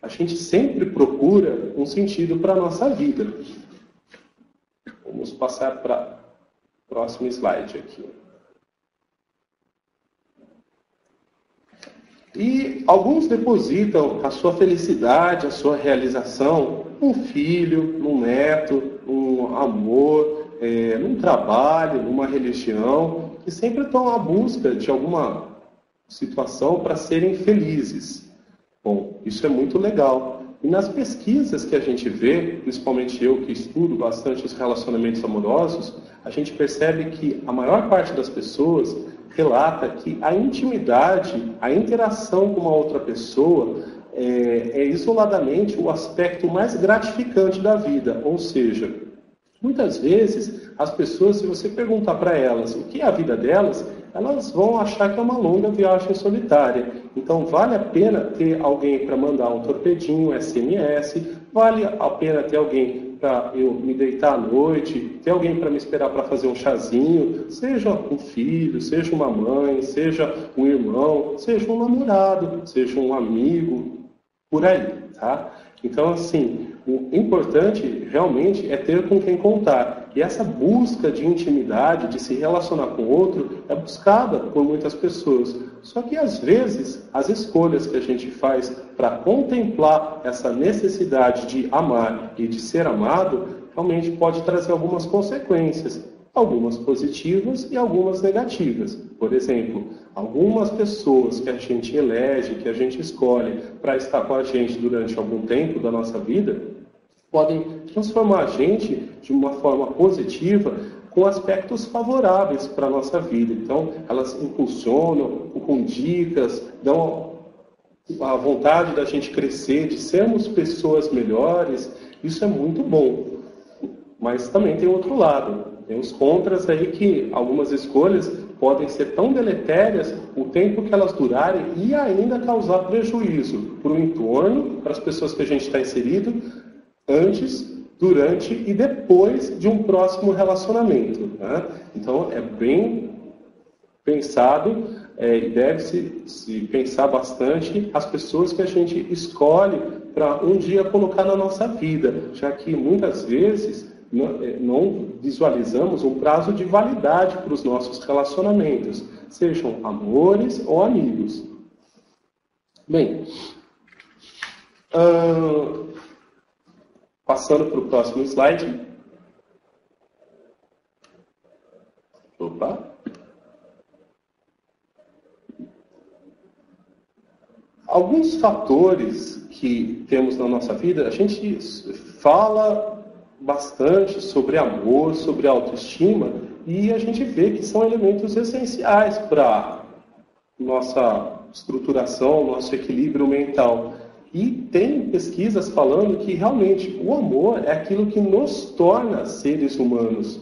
a gente sempre procura um sentido para a nossa vida. Vamos passar para o próximo slide aqui. E alguns depositam a sua felicidade, a sua realização num filho, num neto, num amor, num trabalho, numa religião, que sempre estão à busca de alguma situação para serem felizes. Bom, isso é muito legal. E nas pesquisas que a gente vê, principalmente eu que estudo bastante os relacionamentos amorosos, a gente percebe que a maior parte das pessoas relata que a intimidade, a interação com uma outra pessoa é isoladamente o aspecto mais gratificante da vida. Ou seja, muitas vezes as pessoas, se você perguntar para elas o que é a vida delas, elas vão achar que é uma longa viagem solitária. Então vale a pena ter alguém para mandar um torpedinho, SMS, vale a pena ter alguém para eu me deitar à noite, ter alguém para me esperar para fazer um chazinho, seja um filho, seja uma mãe, seja um irmão, seja um namorado, seja um amigo, por aí, tá? Então, assim, o importante realmente é ter com quem contar. E essa busca de intimidade, de se relacionar com o outro, é buscada por muitas pessoas. Só que, às vezes, as escolhas que a gente faz para contemplar essa necessidade de amar e de ser amado, realmente pode trazer algumas consequências. Algumas positivas e algumas negativas. Por exemplo, algumas pessoas que a gente elege, que a gente escolhe para estar com a gente durante algum tempo da nossa vida, podem transformar a gente de uma forma positiva com aspectos favoráveis para a nossa vida. Então, elas impulsionam com dicas, dão a vontade da gente crescer, de sermos pessoas melhores. Isso é muito bom. Mas também tem outro lado. Tem os contras aí que algumas escolhas podem ser tão deletérias o tempo que elas durarem e ainda causar prejuízo para o entorno, para as pessoas que a gente está inserido, antes, durante e depois de um próximo relacionamento. Né? Então, é bem pensado e deve-se pensar bastante as pessoas que a gente escolhe para um dia colocar na nossa vida, já que muitas vezes não visualizamos um prazo de validade para os nossos relacionamentos, sejam amores ou amigos. Bem, passando para o próximo slide. Opa. Alguns fatores que temos na nossa vida, a gente fala bastante sobre amor, sobre autoestima, e a gente vê que são elementos essenciais para nossa estruturação, nosso equilíbrio mental. E tem pesquisas falando que realmente o amor é aquilo que nos torna seres humanos.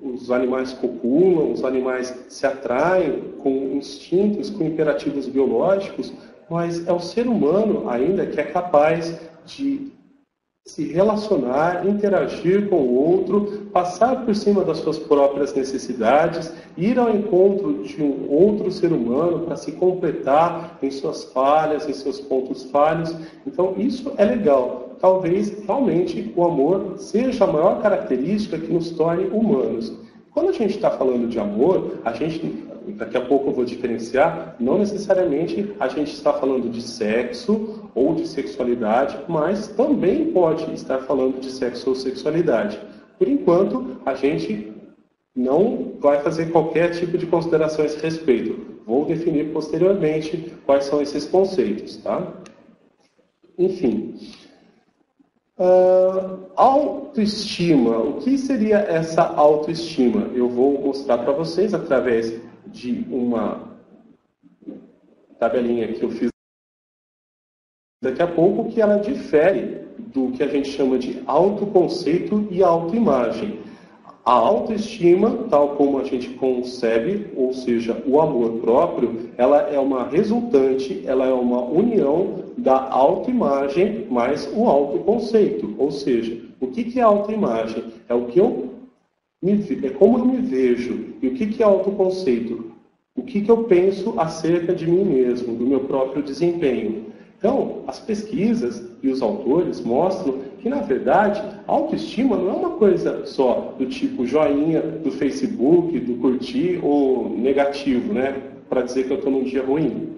Os animais copulam, os animais se atraem com instintos, com imperativos biológicos, mas é o ser humano ainda que é capaz de se relacionar, interagir com o outro, passar por cima das suas próprias necessidades, ir ao encontro de um outro ser humano para se completar em suas falhas, em seus pontos falhos. Então, isso é legal. Talvez, realmente, o amor seja a maior característica que nos torne humanos. Quando a gente está falando de amor, daqui a pouco eu vou diferenciar, não necessariamente a gente está falando de sexo ou de sexualidade, mas também pode estar falando de sexo ou sexualidade. Por enquanto, a gente não vai fazer qualquer tipo de consideração a esse respeito. Vou definir posteriormente quais são esses conceitos, tá? Enfim. Autoestima. O que seria essa autoestima? Eu vou mostrar para vocês através de uma tabelinha que eu fiz daqui a pouco, que ela difere do que a gente chama de autoconceito e autoimagem. A autoestima, tal como a gente concebe, ou seja, o amor próprio, ela é uma resultante, ela é uma união da autoimagem mais o autoconceito. Ou seja, o que é autoimagem? É o que é como eu me vejo. E o que é autoconceito? O que eu penso acerca de mim mesmo, do meu próprio desempenho. Então, as pesquisas e os autores mostram que, na verdade, a autoestima não é uma coisa só do tipo joinha do Facebook, do curtir ou negativo, né? Para dizer que eu estou num dia ruim.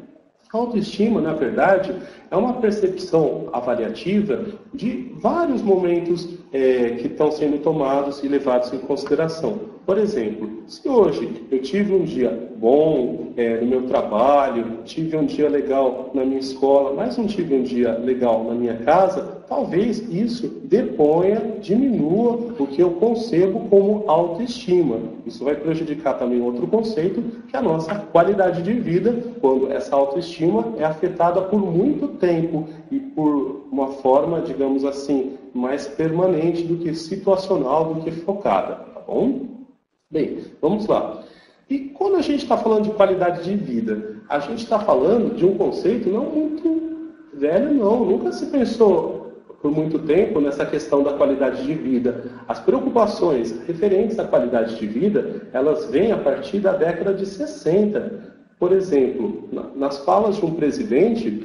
A autoestima, na verdade, é uma percepção avaliativa de vários momentos que estão sendo tomados e levados em consideração. Por exemplo, se hoje eu tive um dia bom no meu trabalho, tive um dia legal na minha escola, mas não tive um dia legal na minha casa, talvez isso deponha, diminua o que eu concebo como autoestima. Isso vai prejudicar também outro conceito, que é a nossa qualidade de vida, quando essa autoestima é afetada por muito tempo e por uma forma, digamos assim, mais permanente do que situacional, do que focada, tá bom? Bem, vamos lá. E quando a gente está falando de qualidade de vida, a gente está falando de um conceito não muito velho, não. Nunca se pensou por muito tempo nessa questão da qualidade de vida. As preocupações referentes à qualidade de vida, elas vêm a partir da década de 60. Por exemplo, nas falas de um presidente,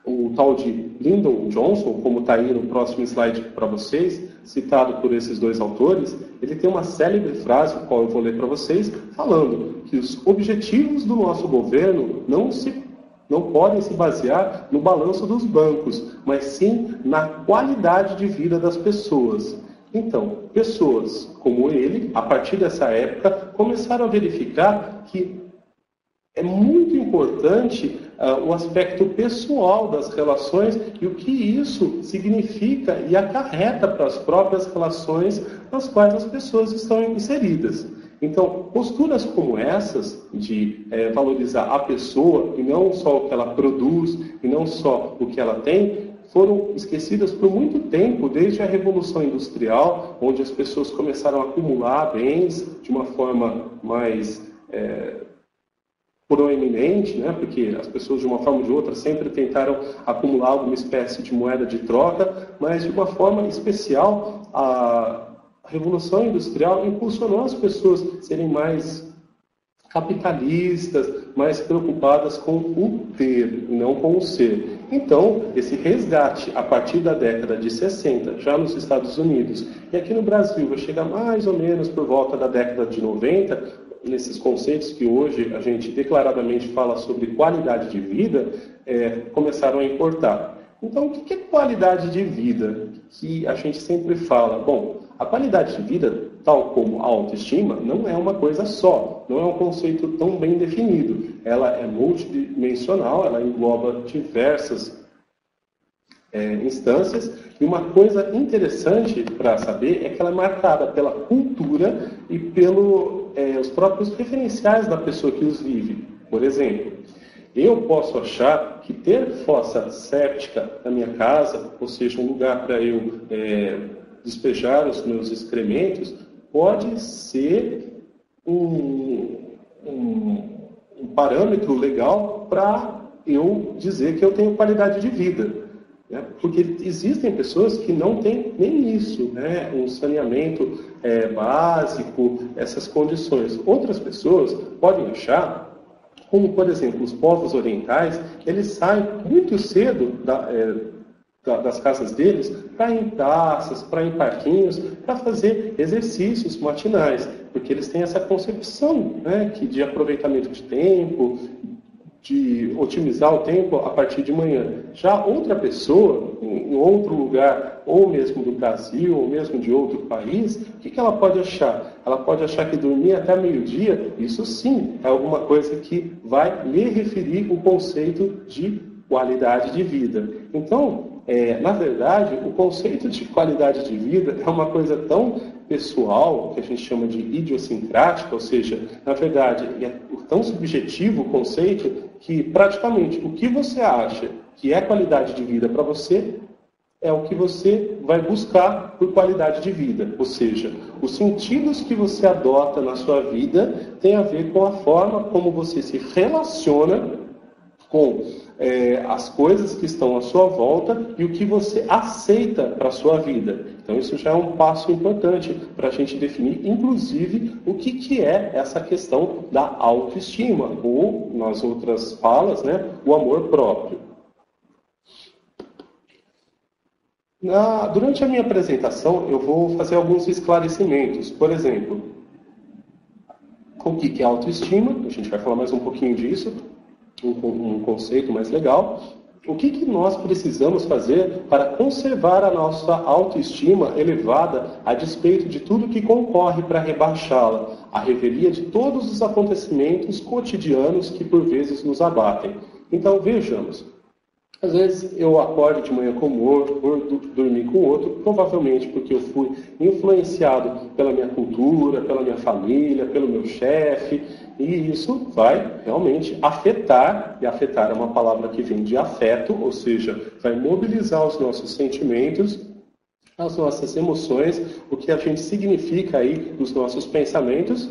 o tal de Lyndon Johnson, como está aí no próximo slide para vocês, citado por esses dois autores, ele tem uma célebre frase, qual eu vou ler para vocês, falando que os objetivos do nosso governo não podem se basear no balanço dos bancos, mas sim na qualidade de vida das pessoas. Então, pessoas como ele, a partir dessa época, começaram a verificar que é muito importante o aspecto pessoal das relações e o que isso significa e acarreta para as próprias relações nas quais as pessoas estão inseridas. Então, posturas como essas, de valorizar a pessoa e não só o que ela produz, e não só o que ela tem, foram esquecidas por muito tempo, desde a Revolução Industrial, onde as pessoas começaram a acumular bens de uma forma mais proeminente, né? Porque as pessoas, de uma forma ou de outra, sempre tentaram acumular alguma espécie de moeda de troca, mas de uma forma especial, a Revolução Industrial impulsionou as pessoas a serem mais capitalistas, mais preocupadas com o ter e não com o ser. Então, esse resgate, a partir da década de 60, já nos Estados Unidos, e aqui no Brasil vai chegar mais ou menos por volta da década de 90, nesses conceitos que hoje a gente declaradamente fala sobre qualidade de vida, começaram a importar. Então, o que é qualidade de vida? Que a gente sempre fala. Bom, a qualidade de vida, tal como a autoestima, não é uma coisa só, não é um conceito tão bem definido. Ela é multidimensional, ela engloba diversas instâncias, e uma coisa interessante para saber é que ela é marcada pela cultura e pelos os próprios referenciais da pessoa que os vive. Por exemplo, eu posso achar que ter fossa séptica na minha casa, ou seja, um lugar para eu despejar os meus excrementos, pode ser um parâmetro legal para eu dizer que eu tenho qualidade de vida. Porque existem pessoas que não têm nem isso, né? Um saneamento básico, essas condições. Outras pessoas podem achar, como por exemplo os povos orientais, eles saem muito cedo das casas deles para ir em praças, para ir em parquinhos, para fazer exercícios matinais, porque eles têm essa concepção, né, de aproveitamento de tempo, de otimizar o tempo a partir de manhã. Já outra pessoa, em outro lugar, ou mesmo do Brasil, ou mesmo de outro país, o que ela pode achar? Ela pode achar que dormir até meio-dia, isso sim é alguma coisa que vai lhe referir o conceito de qualidade de vida. Então, na verdade, o conceito de qualidade de vida é uma coisa tão pessoal, que a gente chama de idiosincrática, ou seja, na verdade, é tão subjetivo o conceito que praticamente o que você acha que é qualidade de vida para você é o que você vai buscar por qualidade de vida. Ou seja, os sentidos que você adota na sua vida tem a ver com a forma como você se relaciona com as coisas que estão à sua volta e o que você aceita para a sua vida. Então isso já é um passo importante para a gente definir, inclusive, o que é essa questão da autoestima, ou, nas outras falas, né, o amor próprio. Durante a minha apresentação, eu vou fazer alguns esclarecimentos. Por exemplo, o que é autoestima? A gente vai falar mais um pouquinho disso, um conceito mais legal. O que nós precisamos fazer para conservar a nossa autoestima elevada a despeito de tudo que concorre para rebaixá-la, à revelia de todos os acontecimentos cotidianos que por vezes nos abatem. Então vejamos. Às vezes eu acordo de manhã com um outro, vou dormir com outro, provavelmente porque eu fui influenciado pela minha cultura, pela minha família, pelo meu chefe, e isso vai realmente afetar, e afetar é uma palavra que vem de afeto, ou seja, vai mobilizar os nossos sentimentos, as nossas emoções, o que a gente significa aí dos nossos pensamentos,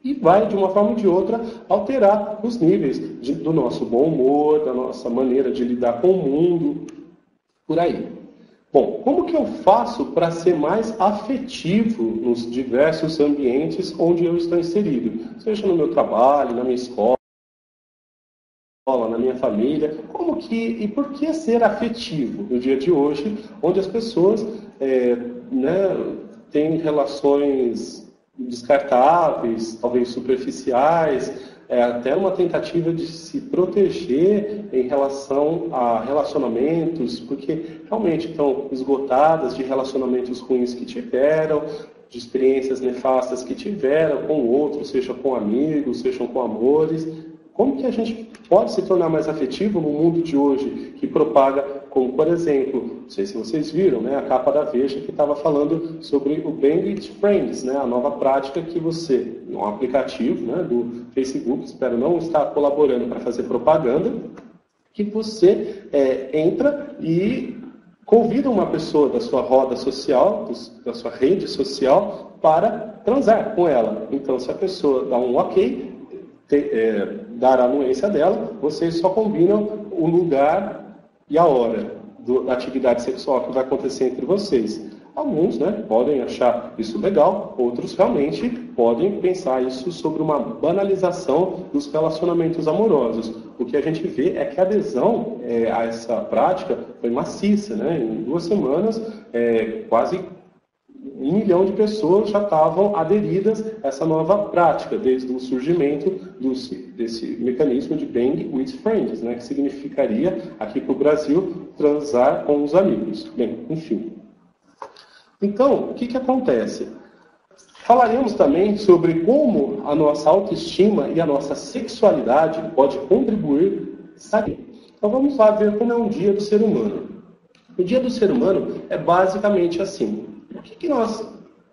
e vai, de uma forma ou de outra, alterar os níveis do nosso bom humor, da nossa maneira de lidar com o mundo, por aí. Bom, como que eu faço para ser mais afetivo nos diversos ambientes onde eu estou inserido? Seja no meu trabalho, na minha escola, na minha família. E por que ser afetivo no dia de hoje, onde as pessoas têm relações descartáveis, talvez superficiais, até uma tentativa de se proteger em relação a relacionamentos, porque realmente estão esgotadas de relacionamentos ruins que tiveram, de experiências nefastas que tiveram com outros, seja com amigos, seja com amores. Como que a gente pode se tornar mais afetivo no mundo de hoje, que propaga, como por exemplo, não sei se vocês viram, a capa da Veja que estava falando sobre o Bang It Friends, a nova prática que você, um aplicativo do Facebook, espero não estar colaborando para fazer propaganda, que você entra e convida uma pessoa da sua roda social, da sua rede social, para transar com ela. Então, se a pessoa dá um ok, dar a anuência dela, vocês só combinam o lugar e a hora da atividade sexual que vai acontecer entre vocês. Alguns podem achar isso legal, outros realmente podem pensar isso sobre uma banalização dos relacionamentos amorosos. O que a gente vê é que a adesão a essa prática foi maciça. Em 2 semanas, quase 1 milhão de pessoas já estavam aderidas a essa nova prática, desde o surgimento desse mecanismo de Bang with Friends, que significaria, aqui para o Brasil, transar com os amigos. Bem, enfim. Então, o que acontece? Falaremos também sobre como a nossa autoestima e a nossa sexualidade pode contribuir. Então vamos lá ver como é um dia do ser humano. O dia do ser humano é basicamente assim. O que nós,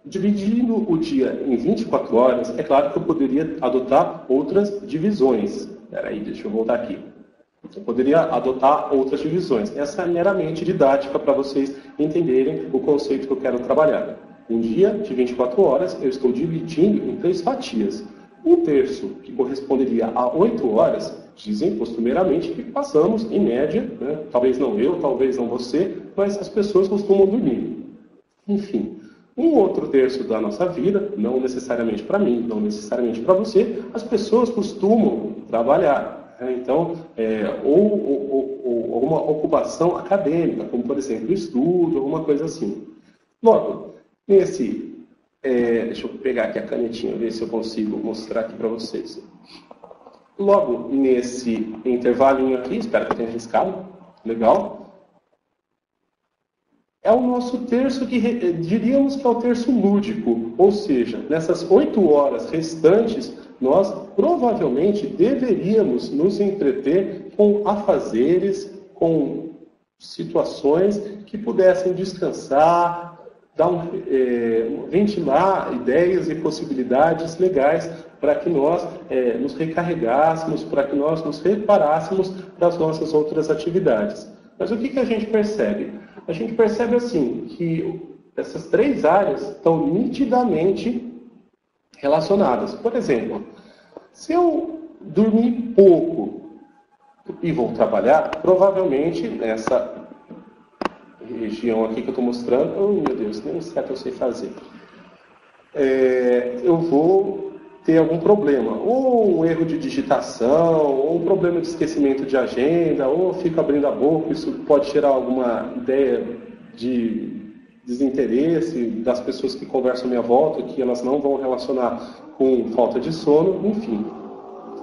dividindo o dia em 24 horas, é claro que eu poderia adotar outras divisões. Espera aí, deixa eu voltar aqui. Eu poderia adotar outras divisões. Essa é meramente didática para vocês entenderem o conceito que eu quero trabalhar. Um dia de 24 horas eu estou dividindo em 3 fatias. 1/3, que corresponderia a 8 horas, dizem costumeiramente que passamos, em média, talvez não eu, talvez não você, mas as pessoas costumam dormir. Enfim, 1/3 da nossa vida, não necessariamente para mim, não necessariamente para você, as pessoas costumam trabalhar. Então, ou alguma ocupação acadêmica, como por exemplo estudo, alguma coisa assim. Logo, deixa eu pegar aqui a canetinha, ver se eu consigo mostrar aqui para vocês. Logo, nesse intervalinho aqui, espero que eu tenha arriscado, legal. É o nosso terço que diríamos que é o terço lúdico, ou seja, nessas 8 horas restantes, nós provavelmente deveríamos nos entreter com afazeres, com situações que pudessem descansar, ventilar ideias e possibilidades legais para que nós nos recarregássemos, para que nós nos preparássemos para as nossas outras atividades. Mas o que a gente percebe? A gente percebe assim, que essas 3 áreas estão nitidamente relacionadas. Por exemplo, se eu dormir pouco e vou trabalhar, provavelmente nessa região aqui que eu estou mostrando, oh meu Deus, nem certo eu sei fazer, eu vou ter algum problema, ou um erro de digitação, ou um problema de esquecimento de agenda, ou fico abrindo a boca, isso pode gerar alguma ideia de desinteresse das pessoas que conversam à minha volta, que elas não vão relacionar com falta de sono, enfim.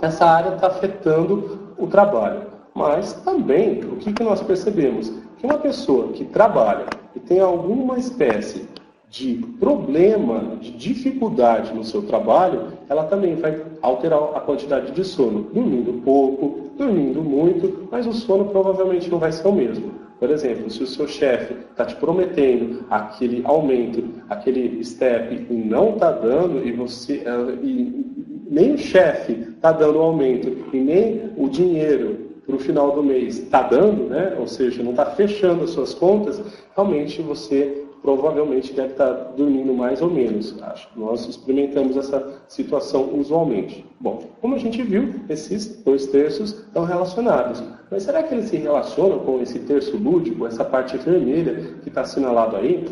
Essa área está afetando o trabalho. Mas também, o que nós percebemos? Que uma pessoa que trabalha e tem alguma espécie de problema, de dificuldade no seu trabalho, ela também vai alterar a quantidade de sono. Dormindo pouco, dormindo muito, mas o sono provavelmente não vai ser o mesmo. Por exemplo, se o seu chefe está te prometendo aquele aumento, aquele step e não está dando, e nem o chefe está dando o aumento, e nem o dinheiro para o final do mês está dando, né? Ou seja, não está fechando as suas contas, realmente você provavelmente deve estar dormindo mais ou menos. Acho que nós experimentamos essa situação usualmente. Bom, como a gente viu, esses 2/3 estão relacionados. Mas será que eles se relacionam com esse terço lúdico, essa parte vermelha que está assinalado aí?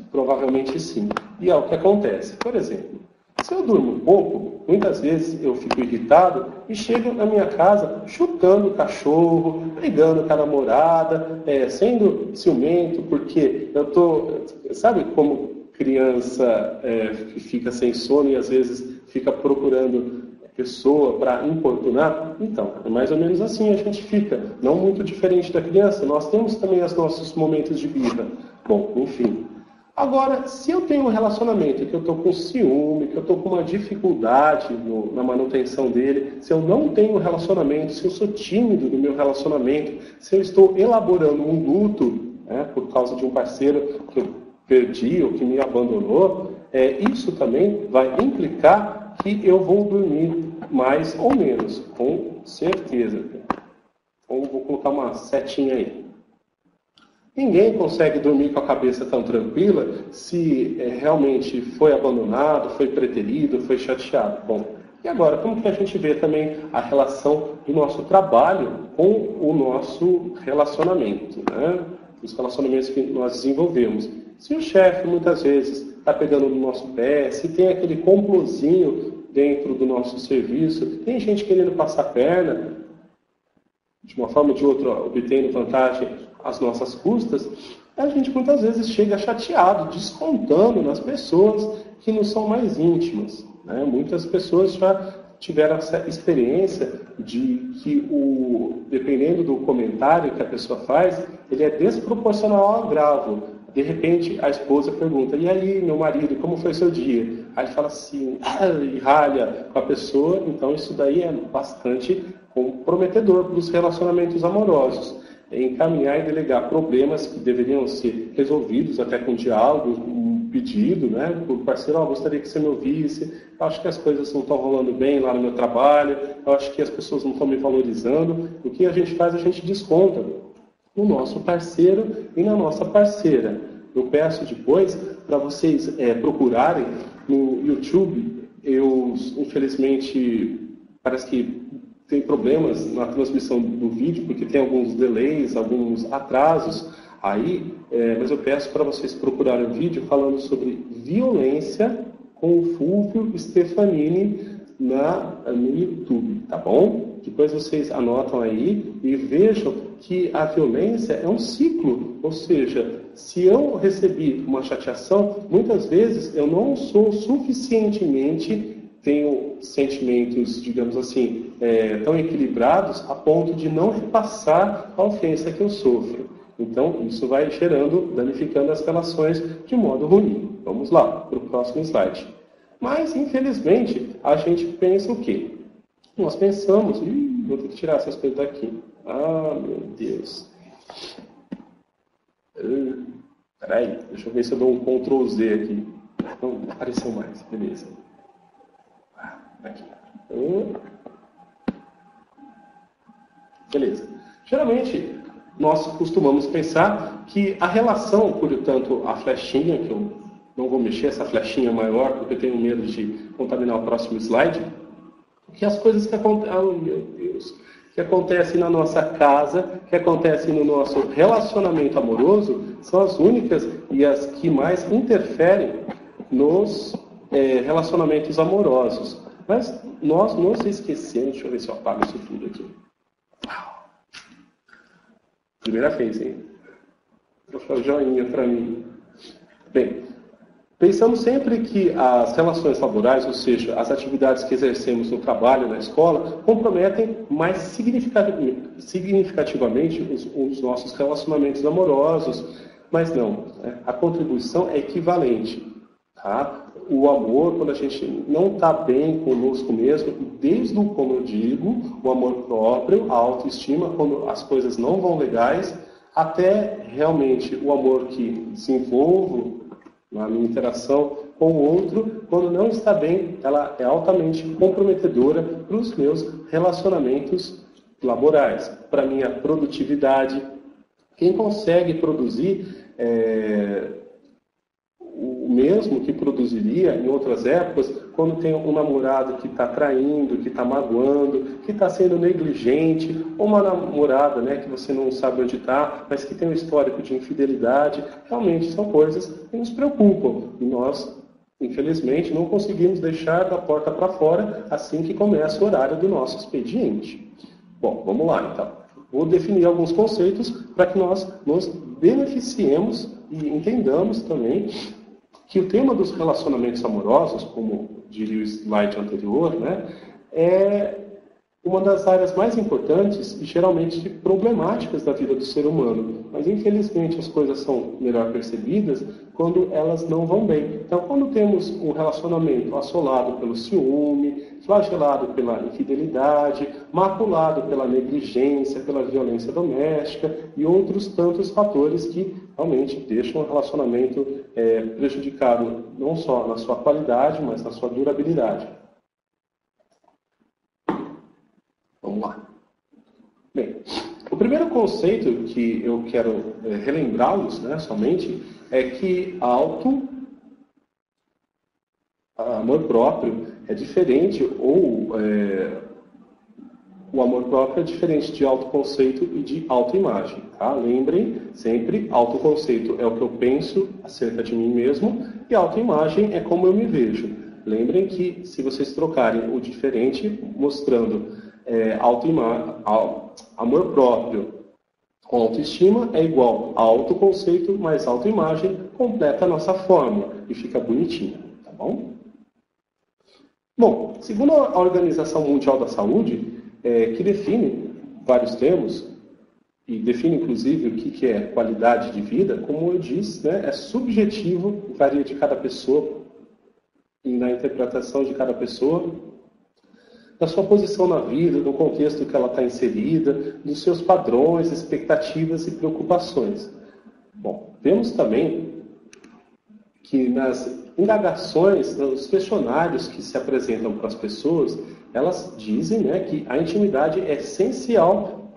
Provavelmente sim. E é o que acontece. Por exemplo, se eu durmo pouco, muitas vezes eu fico irritado e chego na minha casa chutando o cachorro, brigando com a namorada, sendo ciumento, porque eu tô, sabe como criança fica sem sono e às vezes fica procurando pessoa para importunar? Então, é mais ou menos assim a gente fica, não muito diferente da criança. Nós temos também os nossos momentos de birra. Bom, enfim. Agora, se eu tenho um relacionamento que eu estou com ciúme, que eu estou com uma dificuldade na manutenção dele, se eu não tenho um relacionamento, se eu sou tímido no meu relacionamento, se eu estou elaborando um luto, por causa de um parceiro que eu perdi ou que me abandonou, isso também vai implicar que eu vou dormir mais ou menos, com certeza. Então, vou colocar uma setinha aí. Ninguém consegue dormir com a cabeça tão tranquila se realmente foi abandonado, foi preterido, foi chateado. Bom, e agora, como que a gente vê também a relação do nosso trabalho com o nosso relacionamento, né? Os relacionamentos que nós desenvolvemos. Se o chefe, muitas vezes, está pegando no nosso pé, se tem aquele complozinho dentro do nosso serviço, tem gente querendo passar a perna, de uma forma ou de outra, obtendo vantagem às nossas custas, a gente muitas vezes chega chateado, descontando nas pessoas que não são mais íntimas, né? Muitas pessoas já tiveram essa experiência de que, dependendo do comentário que a pessoa faz, ele é desproporcional ao agravo. De repente, a esposa pergunta: e aí, meu marido, como foi seu dia? Aí ele fala assim, e ralha com a pessoa. Então, isso daí é bastante comprometedor para os relacionamentos amorosos. Encaminhar e delegar problemas que deveriam ser resolvidos até com diálogo, um pedido, né? O parceiro, gostaria que você me ouvisse, eu acho que as coisas não estão rolando bem lá no meu trabalho, eu acho que as pessoas não estão me valorizando. O que a gente faz? A gente desconta no nosso parceiro e na nossa parceira. Eu peço depois para vocês procurarem no YouTube. Eu, infelizmente, parece que tem problemas na transmissão do vídeo, porque tem alguns delays, alguns atrasos aí, mas eu peço para vocês procurarem o vídeo falando sobre violência com o Fulvio Stefanini no YouTube, tá bom? Depois vocês anotam aí e vejam que a violência é um ciclo, ou seja, se eu recebi uma chateação, muitas vezes eu não sou suficientemente, tenho sentimentos, digamos assim, tão equilibrados a ponto de não repassar a ofensa que eu sofro. Então, isso vai danificando as relações de modo ruim. Vamos lá, para o próximo slide. Mas, infelizmente, a gente pensa o quê? Nós pensamos, vou ter que tirar essas coisas daqui. Ah, meu Deus. Peraí, deixa eu ver se eu dou um Ctrl Z aqui. Não apareceu mais, beleza. Aqui. Beleza. Geralmente, nós costumamos pensar que a relação, portanto, a flechinha, que eu não vou mexer, essa flechinha maior, porque eu tenho medo de contaminar o próximo slide, que as coisas que acontecem, oh, meu Deus, que acontecem na nossa casa, que acontecem no nosso relacionamento amoroso, são as únicas e as que mais interferem nos relacionamentos amorosos. Mas nós não se esquecemos, deixa eu ver se eu apago isso tudo aqui. Primeira vez, hein? Deixa joinha para mim. Bem, pensamos sempre que as relações laborais, ou seja, as atividades que exercemos no trabalho, na escola, comprometem mais significativamente os nossos relacionamentos amorosos, mas não, né? A contribuição é equivalente. Tá? O amor, quando a gente não está bem conosco mesmo, desde o, como eu digo, o amor próprio, a autoestima, quando as coisas não vão legais, até realmente o amor que desenvolvo na minha interação com o outro, quando não está bem, ela é altamente comprometedora para os meus relacionamentos laborais, para a minha produtividade. Quem consegue produzir o mesmo que produziria em outras épocas, quando tem um namorado que está traindo, que está magoando, que está sendo negligente, ou uma namorada, né, que você não sabe onde está, mas que tem um histórico de infidelidade, realmente são coisas que nos preocupam. E nós, infelizmente, não conseguimos deixar da porta para fora assim que começa o horário do nosso expediente. Bom, vamos lá então. Vou definir alguns conceitos para que nós nos beneficiemos e entendamos também que o tema dos relacionamentos amorosos, como diria o slide anterior, né, é uma das áreas mais importantes e geralmente problemáticas da vida do ser humano. Mas, infelizmente, as coisas são melhor percebidas quando elas não vão bem. Então, quando temos um relacionamento assolado pelo ciúme, flagelado pela infidelidade, maculado pela negligência, pela violência doméstica e outros tantos fatores que realmente deixam o relacionamento prejudicado não só na sua qualidade, mas na sua durabilidade. Vamos lá. Bem, o primeiro conceito que eu quero relembrá-los, né, somente, é que amor próprio é diferente, ou o amor próprio é diferente de autoconceito e de autoimagem. Tá? Lembrem sempre, autoconceito é o que eu penso acerca de mim mesmo e autoimagem é como eu me vejo. Lembrem que se vocês trocarem o diferente, mostrando amor próprio com autoestima é igual a autoconceito mais autoimagem, completa a nossa fórmula e fica bonitinho, tá bom? Bom, segundo a Organização Mundial da Saúde, que define vários termos e define inclusive o que é qualidade de vida, como eu disse, né, é subjetivo, varia de cada pessoa e na interpretação de cada pessoa, da sua posição na vida, do contexto que ela está inserida, dos seus padrões, expectativas e preocupações. Bom, vemos também que nas indagações, nos questionários que se apresentam para as pessoas, elas dizem, né, que a intimidade é essencial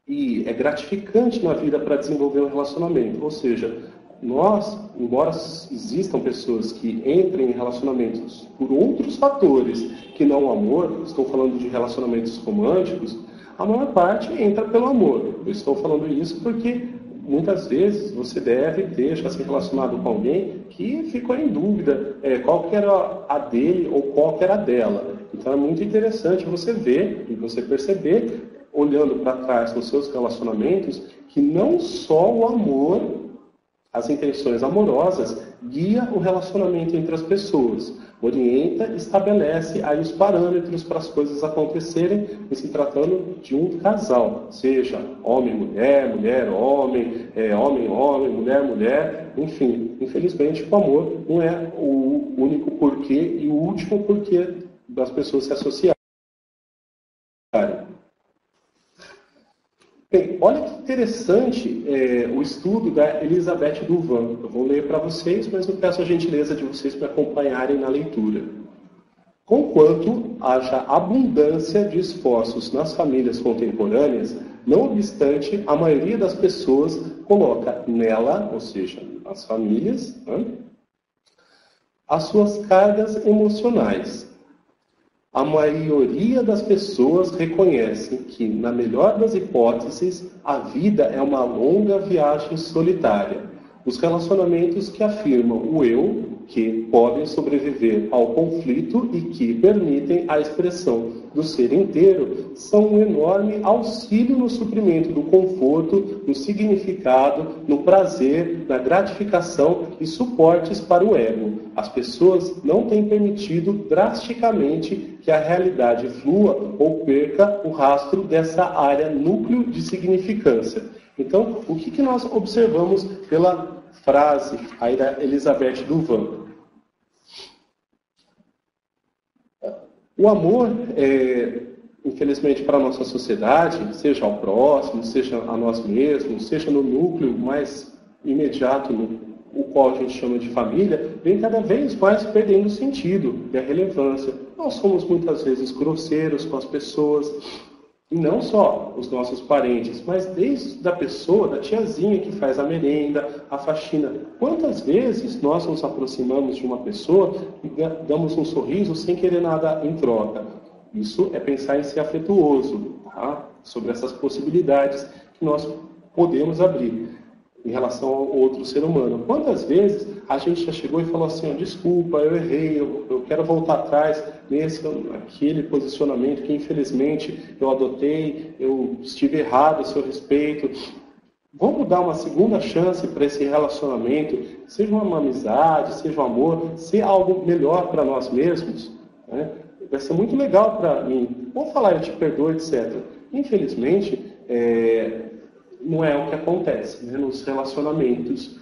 e é gratificante na vida para desenvolver um relacionamento. Ou seja, nós, embora existam pessoas que entrem em relacionamentos por outros fatores que não o amor, estou falando de relacionamentos românticos, a maior parte entra pelo amor. Eu estou falando isso porque muitas vezes você deve ter já se relacionado com alguém que ficou em dúvida qual que era a dele ou qual que era a dela. Então é muito interessante você ver e você perceber, olhando para trás nos seus relacionamentos, que não só o amor, as intenções amorosas, guia o relacionamento entre as pessoas. Orienta, estabelece aí os parâmetros para as coisas acontecerem em se tratando de um casal. Seja homem-mulher, mulher-homem, homem-homem, mulher-mulher, enfim. Infelizmente, o amor não é o único porquê e o último porquê das pessoas se associarem. Bem, olha que interessante o estudo da Elizabeth Douvan. Eu vou ler para vocês, mas eu peço a gentileza de vocês para acompanharem na leitura. Conquanto haja abundância de esforços nas famílias contemporâneas, não obstante, a maioria das pessoas coloca nela, ou seja, nas famílias, né, as suas cargas emocionais. A maioria das pessoas reconhecem que, na melhor das hipóteses, a vida é uma longa viagem solitária. Os relacionamentos que afirmam o eu que podem sobreviver ao conflito e que permitem a expressão do ser inteiro, são um enorme auxílio no suprimento do conforto, no significado, no prazer, na gratificação e suportes para o ego. As pessoas não têm permitido drasticamente que a realidade flua ou perca o rastro dessa área núcleo de significância. Então, o que nós observamos pela frase aí da Elizabeth Duvan? O amor, infelizmente para a nossa sociedade, seja ao próximo, seja a nós mesmos, seja no núcleo mais imediato, o qual a gente chama de família, vem cada vez mais perdendo o sentido e a relevância. Nós somos muitas vezes grosseiros com as pessoas, e não só os nossos parentes, mas desde a pessoa, da tiazinha que faz a merenda, a faxina. Quantas vezes nós nos aproximamos de uma pessoa e damos um sorriso sem querer nada em troca? Isso é pensar em ser afetuoso, tá? Sobre essas possibilidades que nós podemos abrir em relação ao outro ser humano. Quantas vezes a gente já chegou e falou assim, desculpa, eu errei, eu quero voltar atrás naquele posicionamento que infelizmente eu adotei, eu estive errado a seu respeito. Vamos dar uma segunda chance para esse relacionamento, seja uma amizade, seja um amor, ser algo melhor para nós mesmos, né? Vai ser muito legal para mim. Vou falar, eu te perdoo, etc. Infelizmente, não é o que acontece, né, nos relacionamentos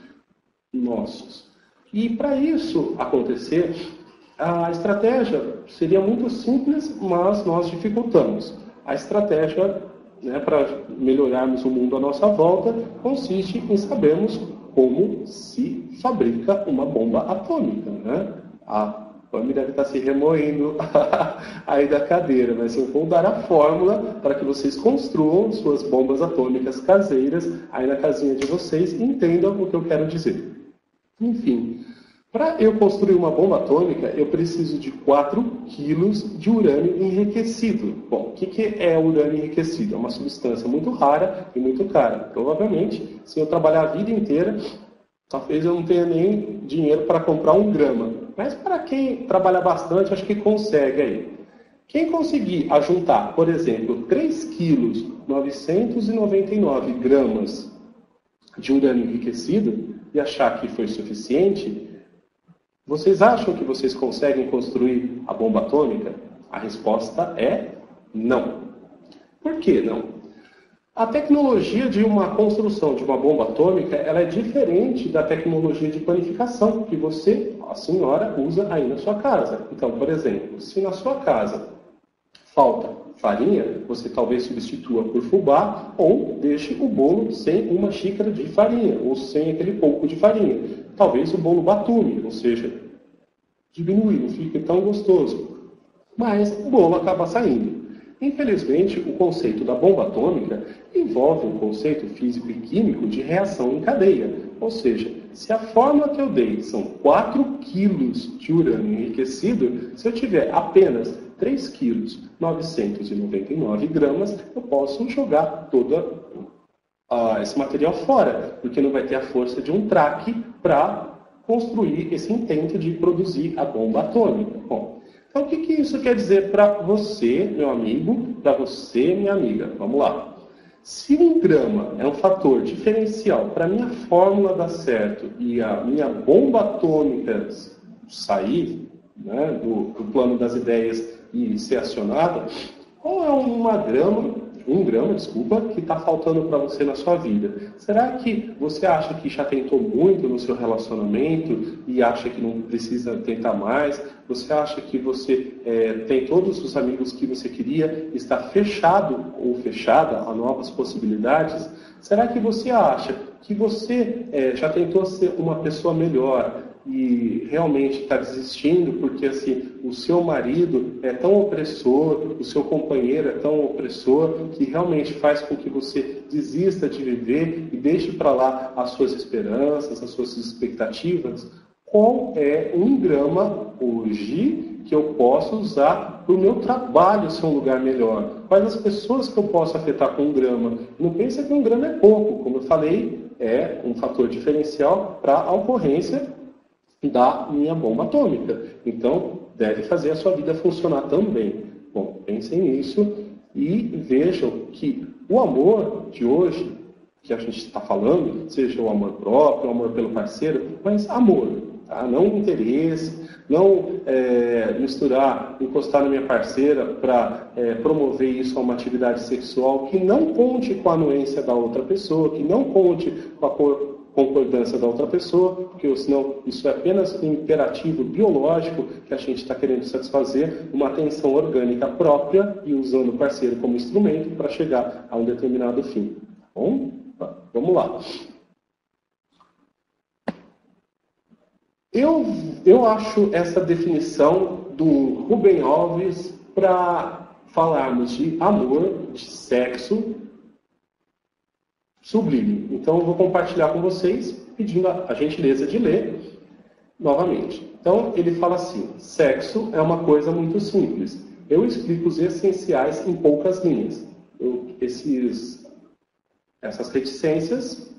nossos. E para isso acontecer, a estratégia seria muito simples, mas nós dificultamos. A estratégia, né, para melhorarmos o mundo à nossa volta consiste em sabermos como se fabrica uma bomba atômica. Né? A Pami deve estar se remoendo aí da cadeira, mas eu vou dar a fórmula para que vocês construam suas bombas atômicas caseiras aí na casinha de vocês e entendam o que eu quero dizer. Enfim, para eu construir uma bomba atômica, eu preciso de 4 quilos de urânio enriquecido. Bom, o que é urânio enriquecido? É uma substância muito rara e muito cara. Provavelmente, se eu trabalhar a vida inteira, talvez eu não tenha nem dinheiro para comprar 1 grama. Mas para quem trabalha bastante, acho que consegue aí. Quem conseguir ajuntar, por exemplo, 3 quilos 999 gramas de urânio enriquecido e achar que foi suficiente, vocês acham que vocês conseguem construir a bomba atômica? A resposta é não. Por que não? A tecnologia de uma construção de uma bomba atômica, ela é diferente da tecnologia de panificação que você, a senhora, usa aí na sua casa. Então, por exemplo, se na sua casa falta farinha, você talvez substitua por fubá ou deixe o bolo sem uma xícara de farinha ou sem aquele pouco de farinha. Talvez o bolo batume, ou seja, diminui, não fique tão gostoso. Mas o bolo acaba saindo. Infelizmente, o conceito da bomba atômica envolve um conceito físico e químico de reação em cadeia. Ou seja, se a fórmula que eu dei são 4 quilos de urânio enriquecido, se eu tiver apenas 3 quilos 999 gramas, eu posso jogar todo esse material fora, porque não vai ter a força de um traque para construir esse intento de produzir a bomba atômica. Bom, então, o que isso quer dizer para você, meu amigo, para você, minha amiga? Vamos lá. Se 1 grama é um fator diferencial para a minha fórmula dar certo e a minha bomba atômica sair, né, do plano das ideias e ser acionada, qual é 1 grama, que está faltando para você na sua vida? Será que você acha que já tentou muito no seu relacionamento e acha que não precisa tentar mais? Você acha que você tem todos os amigos que você queria, está fechado ou fechada a novas possibilidades? Será que você acha que você já tentou ser uma pessoa melhor e realmente está desistindo porque assim, o seu marido é tão opressor, o seu companheiro é tão opressor, que realmente faz com que você desista de viver e deixe para lá as suas esperanças, as suas expectativas? Qual é 1 grama hoje que eu posso usar para o meu trabalho ser um lugar melhor? Quais as pessoas que eu posso afetar com 1 grama? Não pense que 1 grama é pouco, como eu falei, é um fator diferencial para a ocorrência da minha bomba atômica. Então, deve fazer a sua vida funcionar também. Bom, pensem nisso e vejam que o amor de hoje, que a gente está falando, seja o amor próprio, o amor pelo parceiro, mas amor, tá? Não interesse, não misturar, encostar na minha parceira para promover isso a uma atividade sexual que não conte com a anuência da outra pessoa, que não conte com a concordância da outra pessoa, porque senão isso é apenas um imperativo biológico que a gente está querendo satisfazer, uma tensão orgânica própria e usando o parceiro como instrumento para chegar a um determinado fim. Bom, vamos lá. Eu acho essa definição do Rubem Alves para falarmos de amor, de sexo, sublime. Então, eu vou compartilhar com vocês, pedindo a gentileza de ler novamente. Então, ele fala assim: sexo é uma coisa muito simples. Eu explico os essenciais em poucas linhas. Essas reticências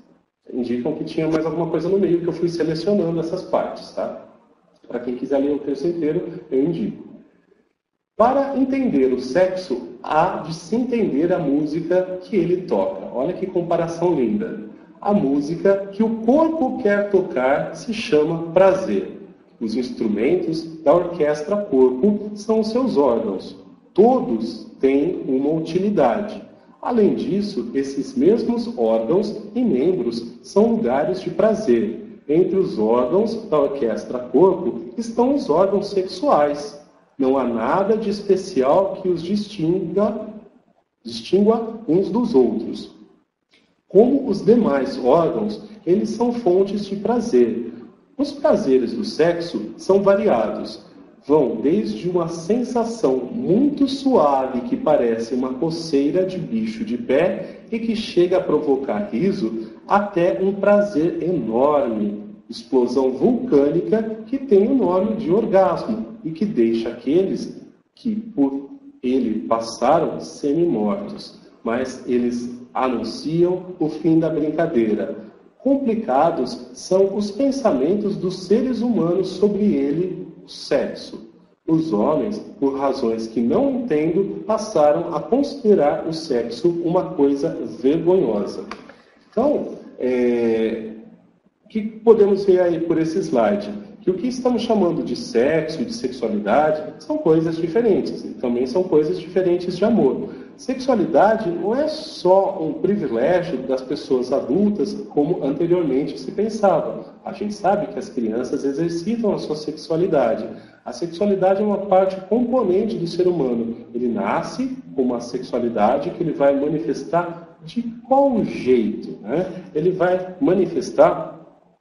indicam que tinha mais alguma coisa no meio, que eu fui selecionando essas partes, tá? Para quem quiser ler o texto inteiro, eu indico. Para entender o sexo, há de se entender a música que ele toca. Olha que comparação linda. A música que o corpo quer tocar se chama prazer. Os instrumentos da orquestra corpo são os seus órgãos. Todos têm uma utilidade. Além disso, esses mesmos órgãos e membros são lugares de prazer. Entre os órgãos da orquestra corpo estão os órgãos sexuais. Não há nada de especial que os distingua uns dos outros. Como os demais órgãos, eles são fontes de prazer. Os prazeres do sexo são variados. Vão desde uma sensação muito suave que parece uma coceira de bicho de pé e que chega a provocar riso, até um prazer enorme, explosão vulcânica que tem o nome de orgasmo e que deixa aqueles que por ele passaram semi-mortos, mas eles anunciam o fim da brincadeira. Complicados são os pensamentos dos seres humanos sobre ele, o sexo. Os homens, por razões que não entendo, passaram a considerar o sexo uma coisa vergonhosa. Então, o que podemos ver aí por esse slide? Que o que estamos chamando de sexo e de sexualidade são coisas diferentes, e também são coisas diferentes de amor. Sexualidade não é só um privilégio das pessoas adultas, como anteriormente se pensava. A gente sabe que as crianças exercitam a sua sexualidade. A sexualidade é uma parte componente do ser humano. Ele nasce com uma sexualidade que ele vai manifestar de qual jeito, né? Ele vai manifestar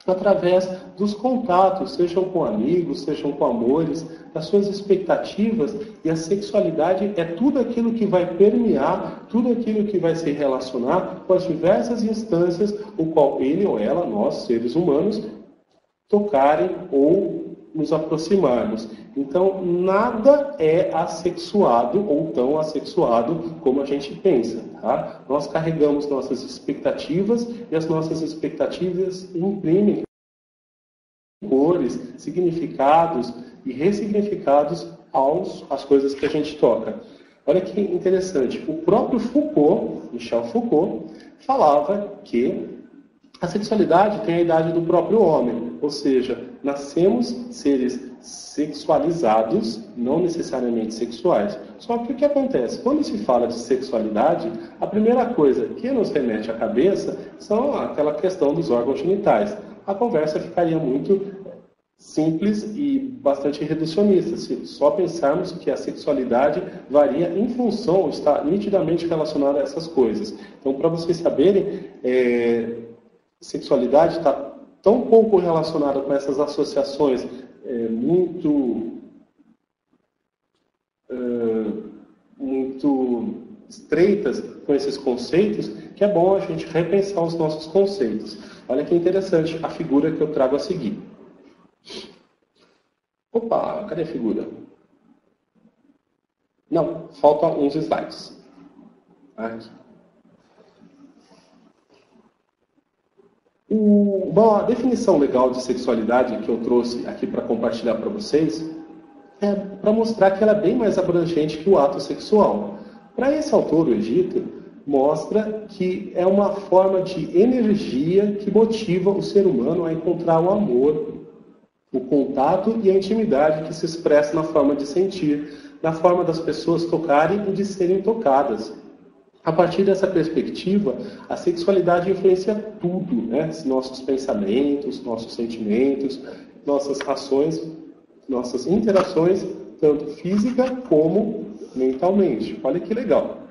através dos contatos, sejam com amigos, sejam com amores, das suas expectativas, e a sexualidade é tudo aquilo que vai permear, tudo aquilo que vai se relacionar com as diversas instâncias o qual ele ou ela, nós, seres humanos, tocarem ou nos aproximarmos. Então, nada é assexuado ou tão assexuado como a gente pensa, tá? Nós carregamos nossas expectativas e as nossas expectativas imprimem cores, significados e ressignificados às coisas que a gente toca. Olha que interessante. O próprio Foucault, Michel Foucault, falava que a sexualidade tem a idade do próprio homem, ou seja, nascemos seres sexualizados, não necessariamente sexuais. Só que o que acontece? Quando se fala de sexualidade, a primeira coisa que nos remete à cabeça são aquela questão dos órgãos genitais. A conversa ficaria muito simples e bastante reducionista, se só pensarmos que a sexualidade varia em função, está nitidamente relacionada a essas coisas. Então, para vocês saberem, sexualidade está tão pouco relacionada com essas associações muito estreitas com esses conceitos, que é bom a gente repensar os nossos conceitos. Olha que interessante a figura que eu trago a seguir. Opa, cadê a figura? Não, faltam uns slides. Aqui. Uma definição legal de sexualidade que eu trouxe aqui para compartilhar para vocês é para mostrar que ela é bem mais abrangente que o ato sexual. Para esse autor, o Egito, mostra que é uma forma de energia que motiva o ser humano a encontrar o amor, o contato e a intimidade que se expressa na forma de sentir, na forma das pessoas tocarem e de serem tocadas. A partir dessa perspectiva, a sexualidade influencia tudo, né? Nossos pensamentos, nossos sentimentos, nossas ações, nossas interações, tanto física como mentalmente. Olha que legal.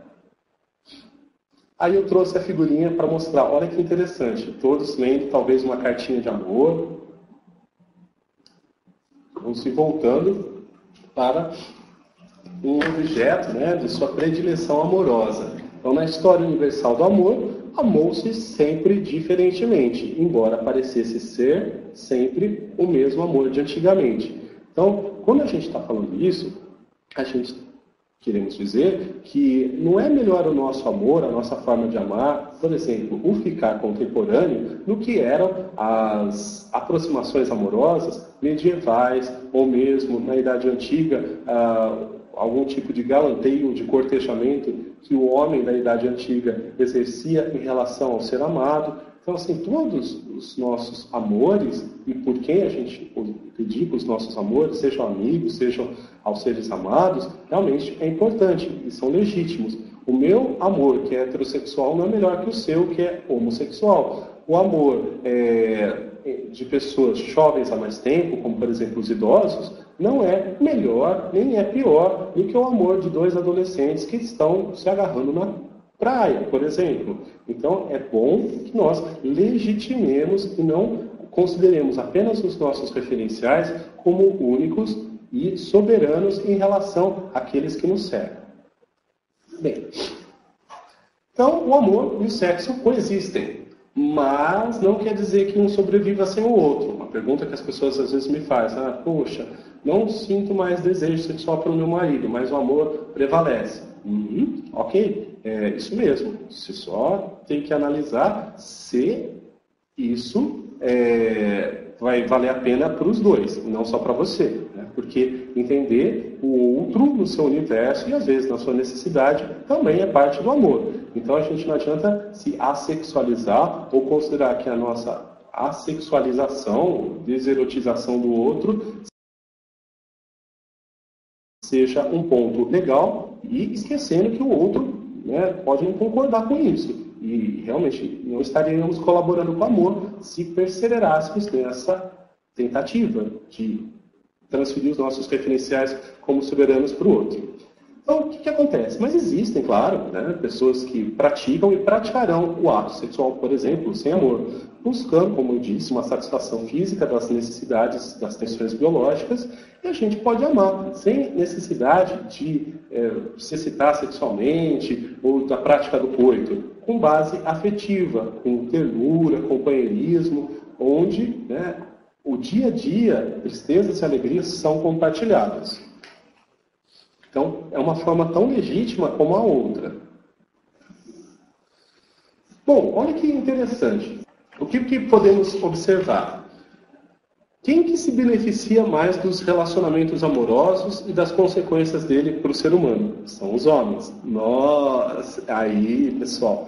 Aí eu trouxe a figurinha para mostrar, olha que interessante, todos lendo talvez uma cartinha de amor, vão se voltando para um objeto, né, de sua predileção amorosa. Então, na história universal do amor, amou-se sempre diferentemente, embora parecesse ser sempre o mesmo amor de antigamente. Então, quando a gente está falando isso, a gente queremos dizer que não é melhor o nosso amor, a nossa forma de amar, por exemplo, o ficar contemporâneo, do que eram as aproximações amorosas medievais, ou mesmo na Idade Antiga, algum tipo de galanteio, de cortejamento que o homem da Idade Antiga exercia em relação ao ser amado. Então, assim, todos os nossos amores, e por quem a gente dedica os nossos amores, sejam amigos, sejam aos seres amados, realmente é importante e são legítimos. O meu amor, que é heterossexual, não é melhor que o seu, que é homossexual. O amor de pessoas jovens há mais tempo, como por exemplo os idosos, não é melhor nem é pior do que o amor de dois adolescentes que estão se agarrando na praia, por exemplo. Então, é bom que nós legitimemos e não consideremos apenas os nossos referenciais como únicos e soberanos em relação àqueles que nos cercam. Bem, então, o amor e o sexo coexistem, mas não quer dizer que um sobreviva sem o outro. Uma pergunta que as pessoas às vezes me fazem, poxa, não sinto mais desejo sexual para o meu marido, mas o amor prevalece. Ok, é isso mesmo. Você só tem que analisar se isso vai valer a pena para os dois, não só para você. Né? Porque entender o outro no seu universo e às vezes na sua necessidade também é parte do amor. Então a gente não adianta se assexualizar ou considerar que a nossa assexualização, deserotização do outro, seja um ponto legal e esquecendo que o outro, né, pode não concordar com isso. E realmente não estaríamos colaborando com o amor se perseverássemos nessa tentativa de transferir os nossos referenciais como soberanos para o outro. Então, o que acontece? Mas existem, claro, né, pessoas que praticam e praticarão o ato sexual, por exemplo, sem amor, buscando, como eu disse, uma satisfação física das necessidades, das tensões biológicas, e a gente pode amar, sem necessidade de se excitar sexualmente ou da prática do coito, com base afetiva, com ternura, companheirismo, onde, né, o dia a dia, tristezas e alegrias são compartilhadas. Então, é uma forma tão legítima como a outra. Bom, olha que interessante. O que podemos observar? Quem que se beneficia mais dos relacionamentos amorosos e das consequências dele para o ser humano? São os homens. Nossa, aí, pessoal.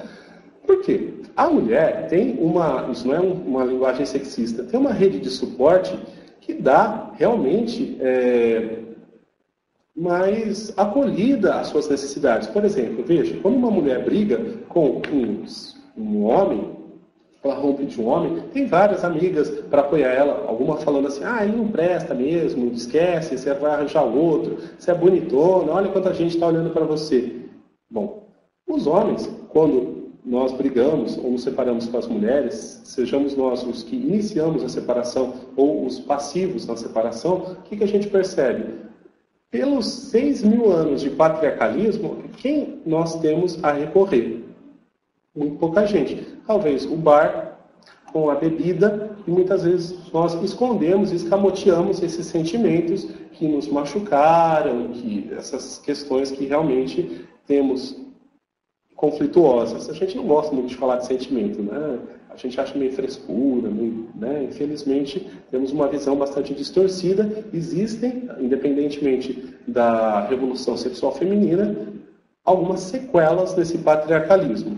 Por quê? A mulher tem isso não é uma linguagem sexista, tem uma rede de suporte que dá realmente mais acolhida às suas necessidades. Por exemplo, veja, quando uma mulher briga com um homem, ela rompe de um homem, tem várias amigas para apoiar ela, alguma falando assim, ele não presta mesmo, esquece, você vai arranjar outro, você é bonitona, olha quanta gente está olhando para você. Bom, os homens, quando nós brigamos ou nos separamos com as mulheres, sejamos nós os que iniciamos a separação ou os passivos na separação, o que a gente percebe? Pelos 6.000 anos de patriarcalismo, quem nós temos a recorrer? Muito pouca gente. Talvez o bar com a bebida, e muitas vezes nós escondemos, escamoteamos esses sentimentos que nos machucaram, essas questões que realmente temos conflituosas. A gente não gosta muito de falar de sentimento, né? a gente acha meio frescura, meio, né? Infelizmente, temos uma visão bastante distorcida. Existem, independentemente da revolução sexual feminina, algumas sequelas desse patriarcalismo.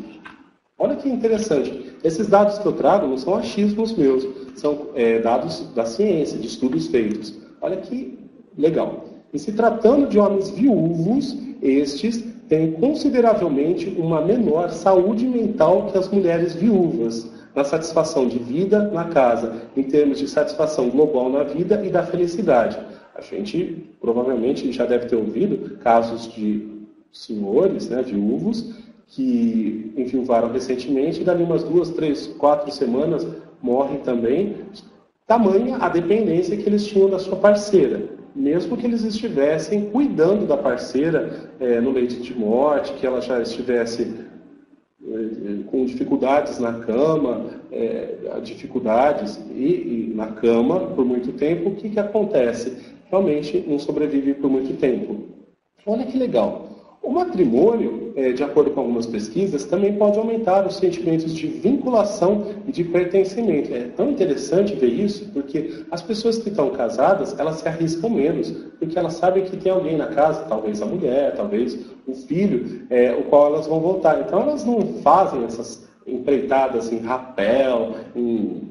Olha que interessante. Esses dados que eu trago não são achismos meus, são dados da ciência, de estudos feitos. Olha que legal. E se tratando de homens viúvos, estes têm consideravelmente uma menor saúde mental que as mulheres viúvas, na satisfação de vida na casa, em termos de satisfação global na vida e da felicidade. A gente provavelmente já deve ter ouvido casos de senhores, né, viúvos, que enviuvaram recentemente e dali umas 2, 3, 4 semanas morrem também, tamanha a dependência que eles tinham da sua parceira. Mesmo que eles estivessem cuidando da parceira no leito de morte, que ela já estivesse com dificuldades na cama, dificuldades e na cama por muito tempo, o que acontece? Realmente não sobrevive por muito tempo. Olha que legal. O matrimônio, de acordo com algumas pesquisas, também pode aumentar os sentimentos de vinculação e de pertencimento. É tão interessante ver isso, porque as pessoas que estão casadas, elas se arriscam menos, porque elas sabem que tem alguém na casa, talvez a mulher, talvez o filho, o qual elas vão voltar. Então elas não fazem essas empreitadas em rapel, em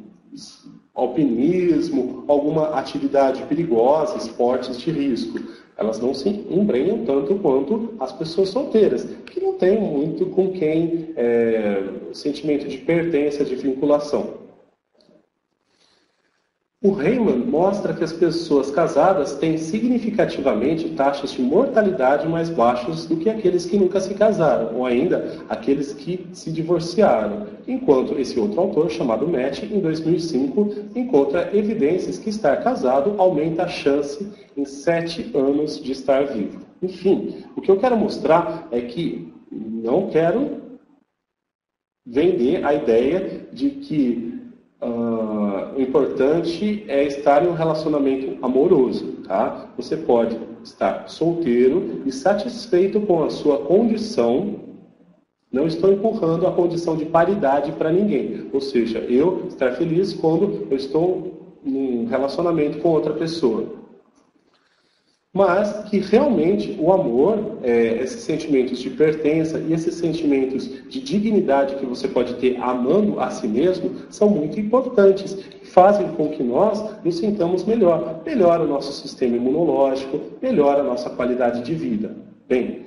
alpinismo, alguma atividade perigosa, esportes de risco. Elas não se embrenham tanto quanto as pessoas solteiras, que não têm muito com quem sentimento de pertença, de vinculação. O Heyman mostra que as pessoas casadas têm significativamente taxas de mortalidade mais baixas do que aqueles que nunca se casaram, ou ainda aqueles que se divorciaram, enquanto esse outro autor, chamado Matt, em 2005, encontra evidências que estar casado aumenta a chance em 7 anos de estar vivo. Enfim, o que eu quero mostrar é que não quero vender a ideia de que o importante é estar em um relacionamento amoroso, tá? Você pode estar solteiro e satisfeito com a sua condição. Não estou empurrando a condição de paridade para ninguém. Ou seja, eu estar feliz quando eu estou num relacionamento com outra pessoa. Mas que realmente o amor, esses sentimentos de pertença e esses sentimentos de dignidade que você pode ter amando a si mesmo são muito importantes, fazem com que nós nos sintamos melhor. Melhora o nosso sistema imunológico, melhora a nossa qualidade de vida. Bem,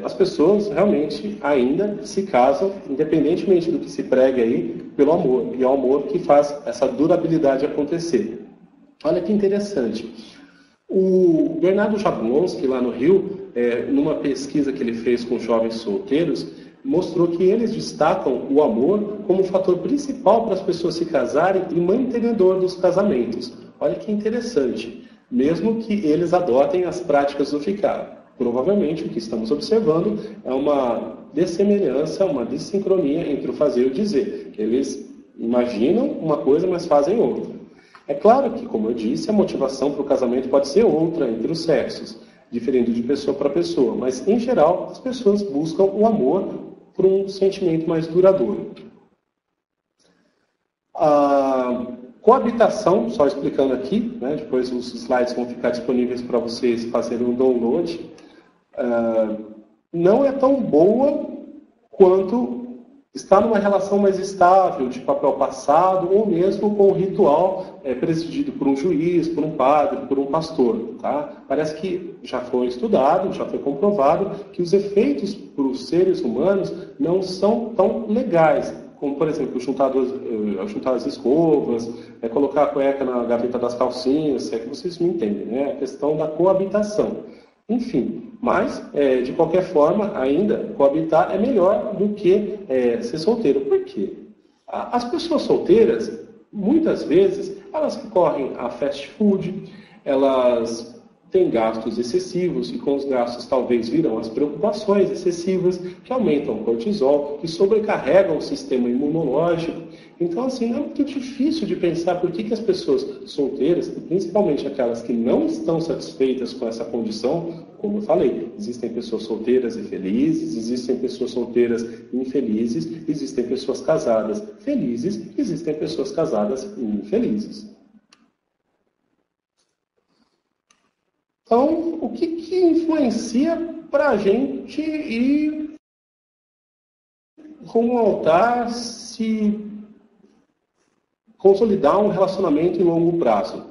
as pessoas realmente ainda se casam, independentemente do que se prega aí, pelo amor. E é o amor que faz essa durabilidade acontecer. Olha que interessante. O Bernardo Jablonski, lá no Rio, numa pesquisa que ele fez com jovens solteiros, mostrou que eles destacam o amor como o fator principal para as pessoas se casarem e mantenedor dos casamentos. Olha que interessante. Mesmo que eles adotem as práticas do ficar. Provavelmente o que estamos observando é uma dessemelhança, uma desincronia entre o fazer e o dizer. Eles imaginam uma coisa, mas fazem outra. É claro que, como eu disse, a motivação para o casamento pode ser outra entre os sexos, diferente de pessoa para pessoa, mas, em geral, as pessoas buscam o amor por um sentimento mais duradouro. A coabitação, só explicando aqui, né, depois os slides vão ficar disponíveis para vocês fazerem um download, não é tão boa quanto estar numa relação mais estável, de papel passado, ou mesmo com um ritual presidido por um juiz, por um padre, por um pastor. Tá? Parece que já foi estudado, já foi comprovado, que os efeitos para os seres humanos não são tão legais, como, por exemplo, juntar as escovas, colocar a cueca na gaveta das calcinhas, se é que vocês me entendem, né? A questão da coabitação. Enfim, mas, de qualquer forma, ainda, coabitar é melhor do que ser solteiro. Por quê? As pessoas solteiras, muitas vezes, elas recorrem a fast food, elas têm gastos excessivos, e com os gastos talvez virão as preocupações excessivas, que aumentam o cortisol, que sobrecarregam o sistema imunológico. Então, assim, não é muito difícil de pensar por que as pessoas solteiras, principalmente aquelas que não estão satisfeitas com essa condição, como eu falei, existem pessoas solteiras e felizes, existem pessoas solteiras e infelizes, existem pessoas casadas felizes, existem pessoas casadas e infelizes. Então, o que influencia para a gente ir rumo ao altar, se consolidar um relacionamento em longo prazo?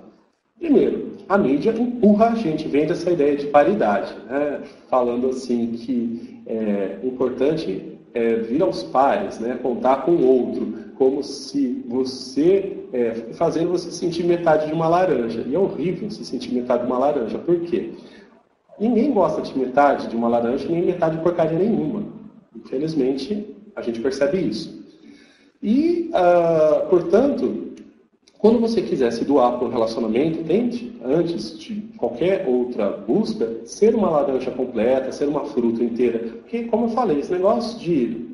Primeiro, a mídia empurra a gente, vende essa ideia de paridade, né? Falando assim que é importante vir aos pares, né? Contar com o outro, como se você, fazendo você sentir metade de uma laranja. E é horrível se sentir metade de uma laranja. Por quê? Ninguém gosta de metade de uma laranja, nem metade de porcaria nenhuma. Infelizmente, a gente percebe isso. E, portanto, quando você quiser se doar para um relacionamento, tente, antes de qualquer outra busca, ser uma laranja completa, ser uma fruta inteira. Porque, como eu falei, esse negócio de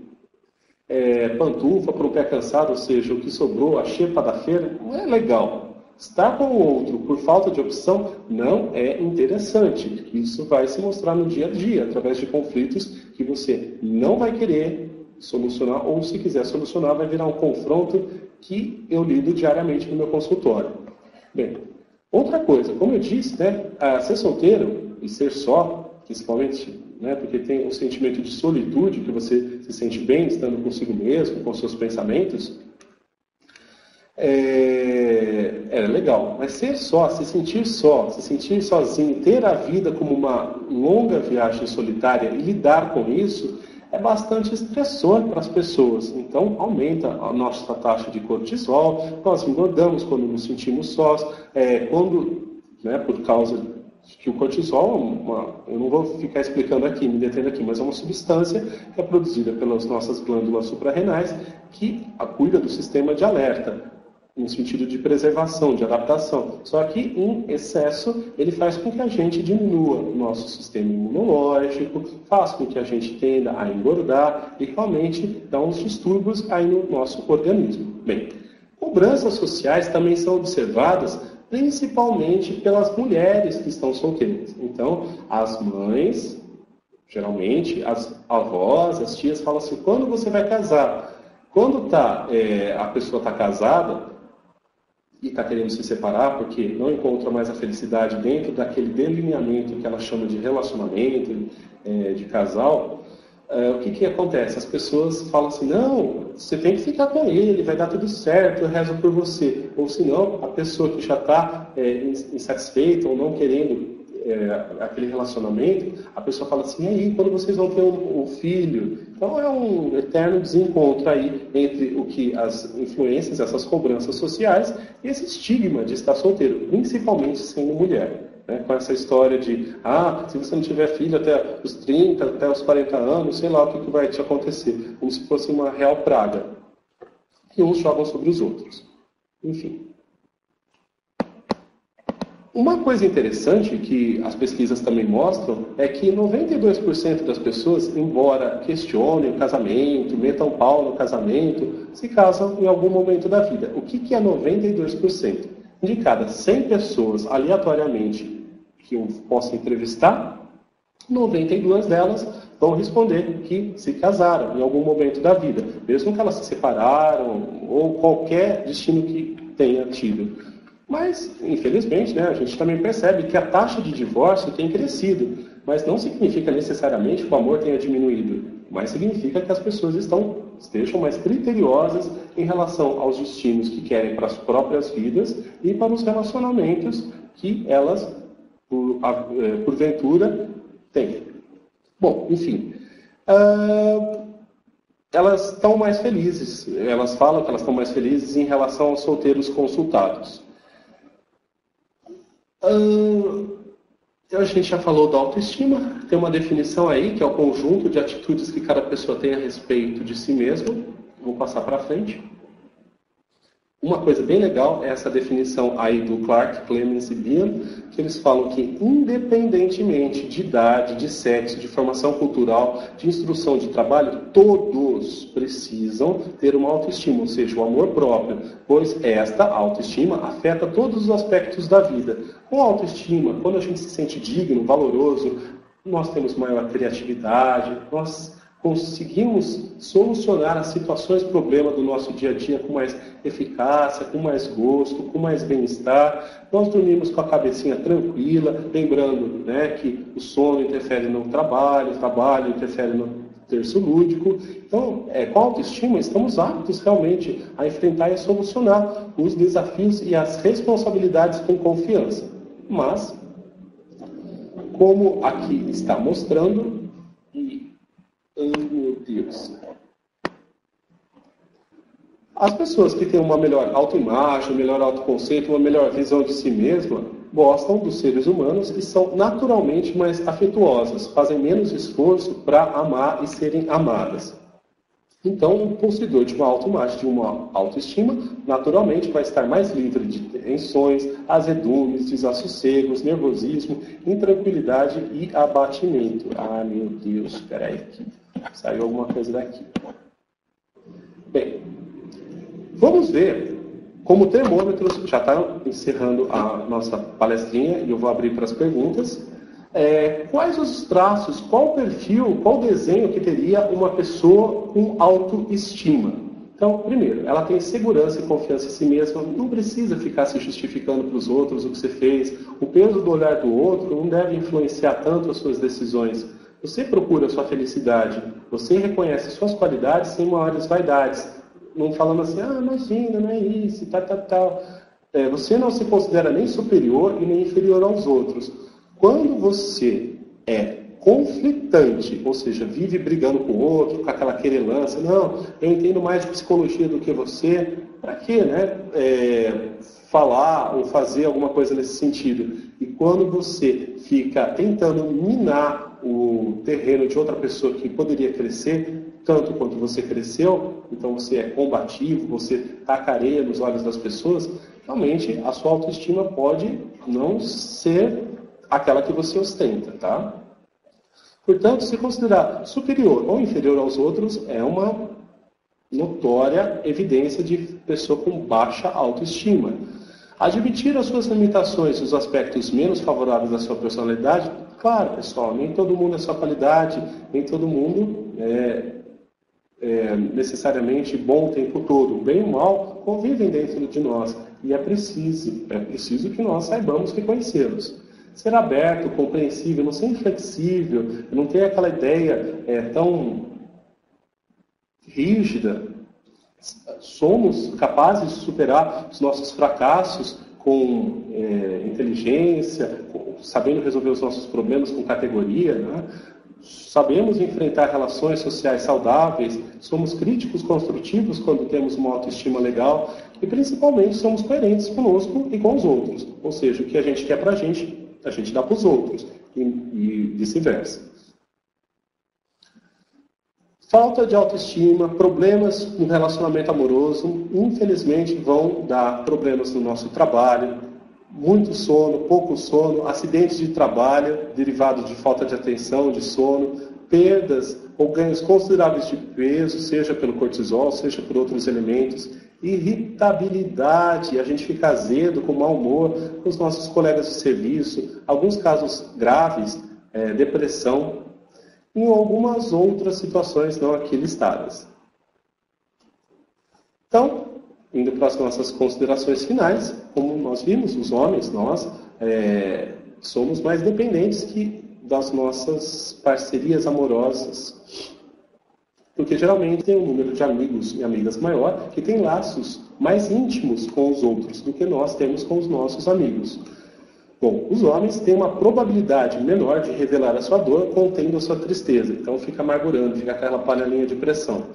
pantufa para o pé cansado, ou seja, o que sobrou, a xepa da feira, não é legal. Estar com o outro por falta de opção não é interessante. Isso vai se mostrar no dia a dia, através de conflitos que você não vai querer solucionar, ou se quiser solucionar, vai virar um confronto que eu lido diariamente no meu consultório. Bem, outra coisa, como eu disse, né, ser solteiro e ser só, principalmente, né, porque tem um sentimento de solitude, que você se sente bem estando consigo mesmo, com seus pensamentos, é legal. Mas ser só, se sentir sozinho, ter a vida como uma longa viagem solitária e lidar com isso, é bastante estressor para as pessoas. Então, aumenta a nossa taxa de cortisol, nós engordamos quando nos sentimos sós, por causa que o cortisol, eu não vou ficar explicando aqui, me detendo aqui, mas é uma substância que é produzida pelas nossas glândulas suprarrenais que cuida do sistema de alerta, no sentido de preservação, de adaptação. Só que, em excesso, ele faz com que a gente diminua o nosso sistema imunológico, faz com que a gente tenda a engordar e realmente dá uns distúrbios aí no nosso organismo. Bem, cobranças sociais também são observadas principalmente pelas mulheres que estão solteiras. Então, as mães, geralmente, as avós, as tias falam assim, quando você vai casar? Quando a pessoa está casada, e está querendo se separar porque não encontra mais a felicidade dentro daquele delineamento que ela chama de relacionamento, de casal, o que acontece? As pessoas falam assim, não, você tem que ficar com ele, vai dar tudo certo, eu rezo por você. Ou senão, a pessoa que já está insatisfeita ou não querendo aquele relacionamento, a pessoa fala assim, e aí, quando vocês vão ter um filho? Então é um eterno desencontro aí entre o que as influências, essas cobranças sociais e esse estigma de estar solteiro, principalmente sendo mulher. Né? Com essa história de, se você não tiver filho até os 30, até os 40 anos, sei lá o que vai te acontecer. Como se fosse uma real praga. E uns jogam sobre os outros. Enfim. Uma coisa interessante que as pesquisas também mostram é que 92% das pessoas, embora questionem o casamento, metam pau no casamento, se casam em algum momento da vida. O que é 92%? De cada 100 pessoas aleatoriamente que eu possa entrevistar, 92 delas vão responder que se casaram em algum momento da vida, mesmo que elas se separaram ou qualquer destino que tenha tido. Mas, infelizmente, né, a gente também percebe que a taxa de divórcio tem crescido, mas não significa necessariamente que o amor tenha diminuído, mas significa que as pessoas estejam mais criteriosas em relação aos destinos que querem para as próprias vidas e para os relacionamentos que elas, porventura, têm. Bom, enfim, elas estão mais felizes, elas falam que elas estão mais felizes em relação aos solteiros consultados. A gente já falou da autoestima, tem uma definição aí, que é o conjunto de atitudes que cada pessoa tem a respeito de si mesmo. Vou passar para frente. Uma coisa bem legal é essa definição aí do Clark, Clemens e Bian, que eles falam que independentemente de idade, de sexo, de formação cultural, de instrução de trabalho, todos precisam ter uma autoestima, ou seja, o amor próprio, pois esta autoestima afeta todos os aspectos da vida. Com autoestima, quando a gente se sente digno, valoroso, nós temos maior criatividade, nós conseguimos solucionar as situações, problemas do nosso dia a dia com mais eficácia, com mais gosto, com mais bem-estar. Nós dormimos com a cabecinha tranquila, lembrando, né, que o sono interfere no trabalho, o trabalho interfere no terço lúdico. Então, com a autoestima, estamos aptos realmente a enfrentar e solucionar os desafios e as responsabilidades com confiança. Mas, como aqui está mostrando, meu Deus. As pessoas que têm uma melhor autoimagem, um melhor autoconceito, uma melhor visão de si mesma, gostam dos seres humanos e são naturalmente mais afetuosas, fazem menos esforço para amar e serem amadas. Então, um possuidor de uma autoimagem, de uma autoestima, naturalmente vai estar mais livre de tensões, azedumes, desassossegos, nervosismo, intranquilidade e abatimento. Ah, meu Deus, peraí, saiu alguma coisa daqui. Bem, vamos ver como termômetros, já está encerrando a nossa palestrinha e eu vou abrir para as perguntas. Quais os traços, qual o perfil, qual o desenho que teria uma pessoa com autoestima? Então, primeiro, ela tem segurança e confiança em si mesma, não precisa ficar se justificando para os outros o que você fez. O peso do olhar do outro não deve influenciar tanto as suas decisões. Você procura a sua felicidade, você reconhece suas qualidades sem maiores vaidades. Não falando assim, imagina, não é isso, tal. Você não se considera nem superior e nem inferior aos outros. Quando você é conflitante, ou seja, vive brigando com o outro, com aquela querelância, não, eu entendo mais de psicologia do que você, para quê, né? Falar ou fazer alguma coisa nesse sentido. E quando você fica tentando minar o terreno de outra pessoa que poderia crescer, tanto quanto você cresceu, então você é combativo, você taca areia nos olhos das pessoas, realmente a sua autoestima pode não ser aquela que você ostenta, tá? Portanto, se considerar superior ou inferior aos outros é uma notória evidência de pessoa com baixa autoestima. Admitir as suas limitações e os aspectos menos favoráveis da sua personalidade, claro, pessoal, nem todo mundo é sua qualidade, nem todo mundo é necessariamente bom o tempo todo. O bem e o mal convivem dentro de nós e é preciso que nós saibamos reconhecê-los. Ser aberto, compreensível, não ser inflexível, não ter aquela ideia tão rígida. Somos capazes de superar os nossos fracassos com inteligência, sabendo resolver os nossos problemas com categoria, né? Sabemos enfrentar relações sociais saudáveis, somos críticos construtivos quando temos uma autoestima legal e principalmente somos coerentes conosco e com os outros. Ou seja, o que a gente quer para a gente dá para os outros e vice-versa. Falta de autoestima, problemas no relacionamento amoroso, infelizmente vão dar problemas no nosso trabalho, muito sono, pouco sono, acidentes de trabalho derivados de falta de atenção, de sono, perdas ou ganhos consideráveis de peso, seja pelo cortisol, seja por outros elementos, irritabilidade, a gente fica azedo, com mau humor, com os nossos colegas de serviço, alguns casos graves, depressão, e algumas outras situações não aqui listadas. Então, indo para as nossas considerações finais, como nós vimos, os homens, nós somos mais dependentes das nossas parcerias amorosas. Porque geralmente tem um número de amigos e amigas maior que tem laços mais íntimos com os outros do que nós temos com os nossos amigos. Bom, os homens têm uma probabilidade menor de revelar a sua dor contendo a sua tristeza. Então fica amargurando, fica aquela panelinha de pressão.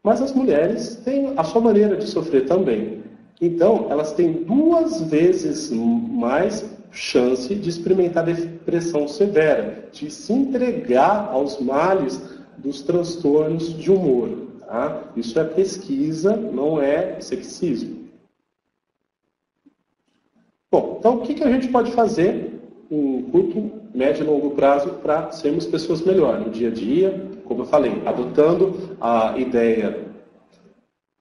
Mas as mulheres têm a sua maneira de sofrer também. Então, elas têm 2 vezes mais chance de experimentar depressão severa, de se entregar aos males dos transtornos de humor. Tá? Isso é pesquisa, não é sexismo. então o que a gente pode fazer em curto, médio e longo prazo para sermos pessoas melhores no dia a dia, como eu falei, adotando a ideia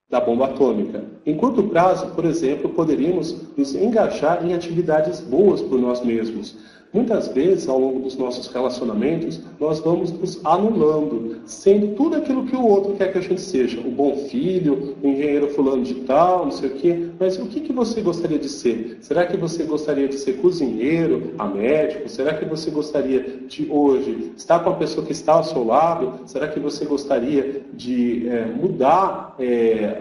da bomba atômica. Em curto prazo, por exemplo, poderíamos nos engajar em atividades boas por nós mesmos. Muitas vezes, ao longo dos nossos relacionamentos, nós vamos nos anulando, sendo tudo aquilo que o outro quer que a gente seja. O bom filho, o engenheiro fulano de tal, não sei o quê. Mas o que você gostaria de ser? Será que você gostaria de ser cozinheiro, médico? Será que você gostaria de, hoje, estar com a pessoa que está ao seu lado? Será que você gostaria de mudar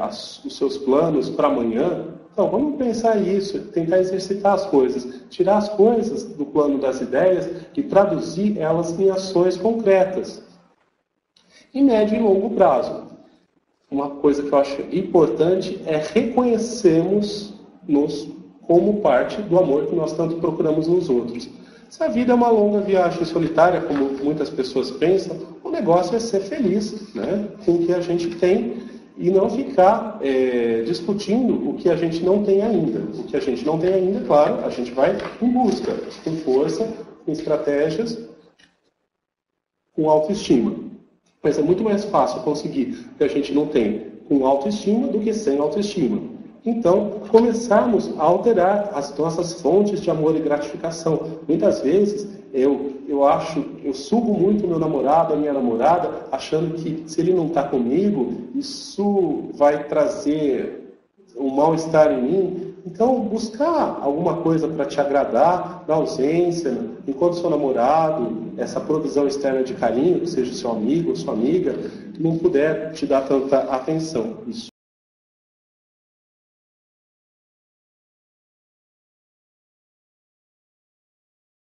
os seus planos para amanhã? Então, vamos pensar isso, tentar exercitar as coisas, tirar as coisas do plano das ideias e traduzir elas em ações concretas. Em médio e longo prazo, uma coisa que eu acho importante é reconhecermos-nos como parte do amor que nós tanto procuramos nos outros. Se a vida é uma longa viagem solitária, como muitas pessoas pensam, o negócio é ser feliz, né, com o que a gente tem, e não ficar discutindo o que a gente não tem ainda. O que a gente não tem ainda, claro, a gente vai em busca, com força, com estratégias, com autoestima. Mas é muito mais fácil conseguir o que a gente não tem com autoestima do que sem autoestima. Então, começarmos a alterar as nossas fontes de amor e gratificação. Muitas vezes, eu sugo muito meu namorado, a minha namorada, achando que se ele não está comigo, isso vai trazer um mal-estar em mim. Então, buscar alguma coisa para te agradar na ausência, enquanto seu namorado, essa provisão externa de carinho, que seja seu amigo ou sua amiga, não puder te dar tanta atenção. Isso